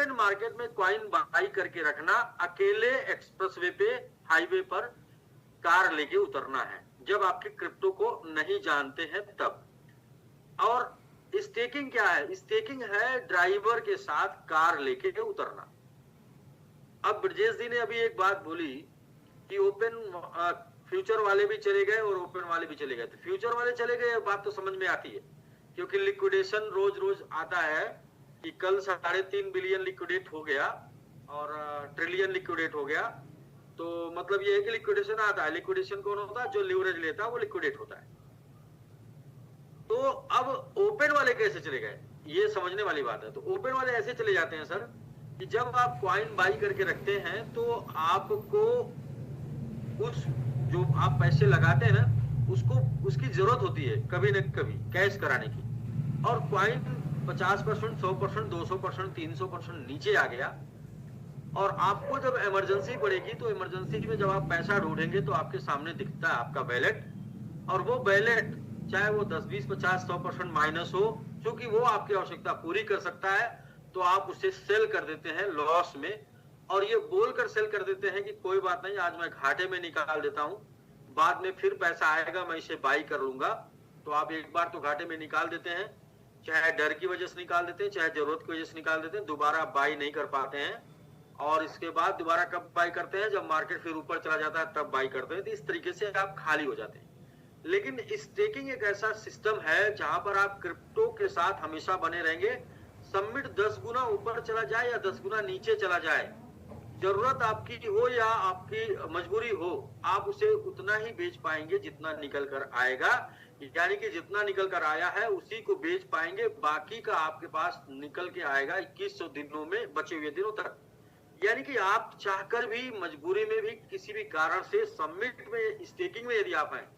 Open market में coin by करके रखना, अकेले एक्सप्रेसवे पे, हाईवे पर कार लेके उतरना है जब आपके क्रिप्टो को नहीं जानते हैं तब। और स्टेकिंग क्या है? स्टेकिंग है ड्राइवर के साथ कार लेके उतरना। अब ब्रजेश जी ने अभी एक बात बोली कि ओपन फ्यूचर वाले भी चले गए और ओपन वाले भी चले गए। तो फ्यूचर वाले चले गए, बात तो समझ में आती है, क्योंकि लिक्विडेशन रोज रोज आता है कि कल 3.5 बिलियन लिक्विडेट हो गया और ट्रिलियन लिक्विडेट हो गया। तो मतलब ये है कि लिक्विडेशन आता है। लिक्विडेशन कौन होता है? जो लीवरेज लेता है वो लिक्विडेट होता है। तो अब ओपन वाले कैसे चले गए, ये समझने वाली बात है। तो ओपन वाले ऐसे चले जाते हैं सर कि जब आप कॉइन बाई करके रखते हैं तो आपको उस जो आप पैसे लगाते हैं ना, उसको उसकी जरूरत होती है कभी न कभी कैश कराने की। और कॉइन 50%, 100%, 200%, 300% नीचे आ गया और आपको जब इमरजेंसी पड़ेगी तो इमरजेंसी में जब आप पैसा ढूंढेंगे तो आपके सामने दिखता है आपका बैलेट, और वो बैलेट चाहे वो 10, 20, 50, 100% माइनस हो, क्योंकि वो आपकी आवश्यकता पूरी कर सकता है, तो आप उसे सेल कर देते हैं लॉस में। और ये बोलकर सेल कर देते हैं कि कोई बात नहीं, आज मैं घाटे में निकाल देता हूं, बाद में फिर पैसा आएगा मैं इसे बाई कर लूंगा। तो आप एक बार तो घाटे में निकाल देते हैं, चाहे डर की वजह से निकाल देते हैं, चाहे जरूरत की वजह से निकाल देते हैं, दोबारा बाई नहीं कर पाते हैं। और इसके बाद दोबारा कब बाई करते हैं? जब मार्केट फिर ऊपर चला जाता है तब बाई करते हैं। तो इस तरीके से आप खाली हो जाते हैं। लेकिन स्टेकिंग एक ऐसा सिस्टम है जहां पर आप क्रिप्टो के साथ हमेशा बने रहेंगे। सबमिट 10 गुना ऊपर चला जाए या 10 गुना नीचे चला जाए, जरूरत आपकी हो या आपकी मजबूरी हो, आप उसे उतना ही बेच पाएंगे जितना निकल कर आएगा। यानी कि जितना निकल कर आया है उसी को बेच पाएंगे, बाकी का आपके पास निकल के आएगा 2100 दिनों में, बचे हुए दिनों तक। यानी कि आप चाहकर भी, मजबूरी में भी, किसी भी कारण से सबमिट में, स्टेकिंग में यदि आप हैं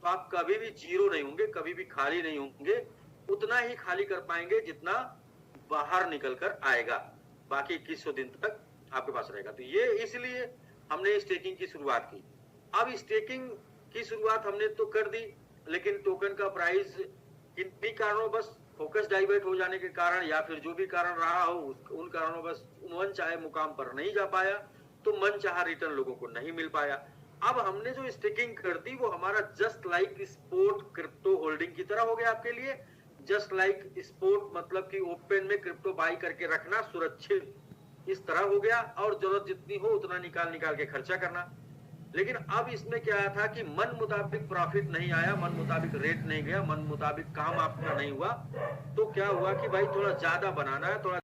तो आप कभी भी जीरो नहीं होंगे, कभी भी खाली नहीं होंगे। उतना ही खाली कर पाएंगे जितना बाहर निकल कर आएगा, बाकी 2100 दिन तक आपके पास रहेगा। तो ये इसलिए हमने स्टेकिंग की शुरुआत की। अब स्टेकिंग की शुरुआत हमने तो कर दी, लेकिन टोकन का प्राइस किन्हीं कारणों, बस फोकस डाइवर्ट हो जाने के कारण या फिर जो भी कारण रहा हो, उन कारणों बस मन चाहे मुकाम पर नहीं जा पाया, तो मन चाहा रिटर्न लोगों को नहीं मिल पाया। अब हमने जो स्टेकिंग कर दी वो हमारा just like sport crypto holding की तरह हो गया आपके लिए। जस्ट लाइक स्पोर्ट मतलब कि ओपन में क्रिप्टो बाई करके रखना सुरक्षित, इस तरह हो गया। और जरूरत जितनी हो उतना निकाल निकाल के खर्चा करना। लेकिन अब इसमें क्या था कि मन मुताबिक प्रॉफिट नहीं आया, मन मुताबिक रेट नहीं गया, मन मुताबिक काम आपका नहीं हुआ, तो क्या हुआ कि भाई थोड़ा ज्यादा बनाना है, थोड़ा